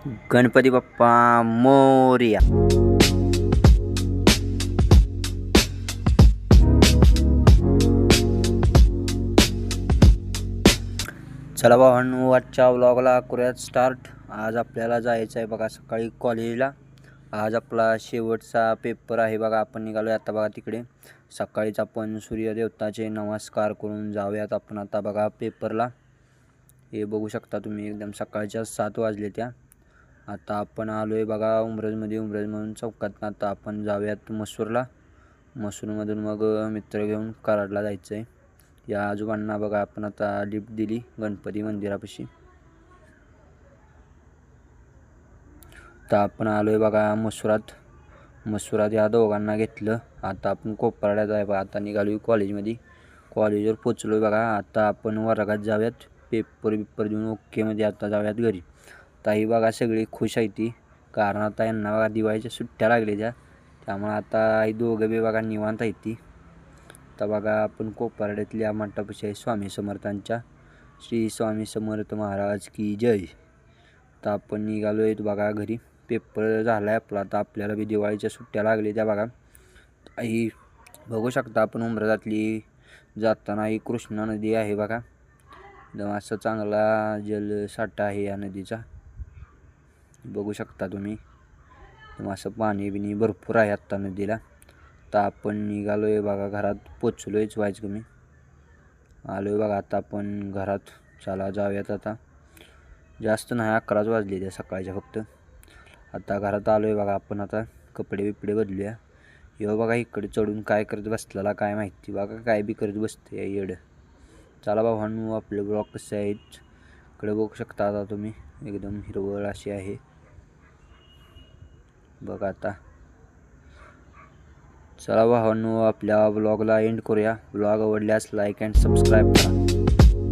गणपती बाप्पा मोरया. चला भावांनो, आजच्या व्लॉगला करूयात स्टार्ट. आज आपल्याला जायचं आहे बघा सकाळी कॉलेजला. आज आपला शेवटचा पेपर आहे बघा. आपण निघालो आता बघा तिकडे. सकाळीच आपण सूर्यदेवताचे नमस्कार करून जाऊयात आपण आता बघा पेपरला. हे बघू शकता तुम्ही, एकदम सकाळच्या 7 वाजले त्या. आता आपण आलो आहे बघा उमरजमध्ये. उमरजमधून चौकातनं आता आपण जाऊयात मसूरला. मसूरमधून मग मित्र घेऊन कराडला जायचं आहे. या आजोबांना बघा आपण आता लिफ्ट दिली गणपती मंदिरापाशी. आता आपण आलो आहे बघा मसुरात या दोघांना घेतलं. आता आपण कोपराड्यात आहे बघा. आता निघालो कॉलेजमध्ये. कॉलेजवर पोचलो आहे बघा. आता आपण वर्गात जाऊयात. पेपर देऊन ओकेमध्ये आता जाऊयात घरी. ताई बघा सगळी खुश आहे ती, कारण आता यांना बघा दिवाळीच्या सुट्ट्या लागल्या त्यामुळे आता ही दोघं बी बघा निवांत आहे ती. आता बघा आपण कोपराड्यातल्या मंटापाशी आहे स्वामी समर्थांच्या. श्री स्वामी समर्थ महाराज की जय. आता आपण निघालो आहे बघा घरी. पेपर झाला आहे आपला. आता आपल्याला बी दिवाळीच्या सुट्ट्या लागल्या त्या बघा. ही बघू शकता आपण उमरजातली जाताना ही कृष्णा नदी आहे बघा. एकदम असं चांगला जलसाठा आहे या नदीचा, बघू शकता तुम्ही. असं पाणी बिणी भरपूर आहे आत्ता नदीला. आता आपण निघालो आहे बघा घरात. पोचलो आहेच व्हायचं कमी. आलो आहे बघा आता आपण घरात. चला जाऊयात आता. जास्त नाही, 11च वाजले त्या सकाळच्या फक्त. आता घरात आलो आहे बघा आपण. आता कपडे बिपडे बदलूया. यो बघा इकडे चढून काय करत बसलेला काय माहिती बघा. काय बी करत बसते येडं. चला भावांनो, आपले ब्लॉग कसे आहेत इकडे बघू शकता आता तुम्ही. एकदम हिरवळ अशी आहे बघा आता. चला भावांनो, आपल्या ब्लॉगला एंड करूया. ब्लॉग आवडल्यास लाईक अँड सबस्क्राईब करा.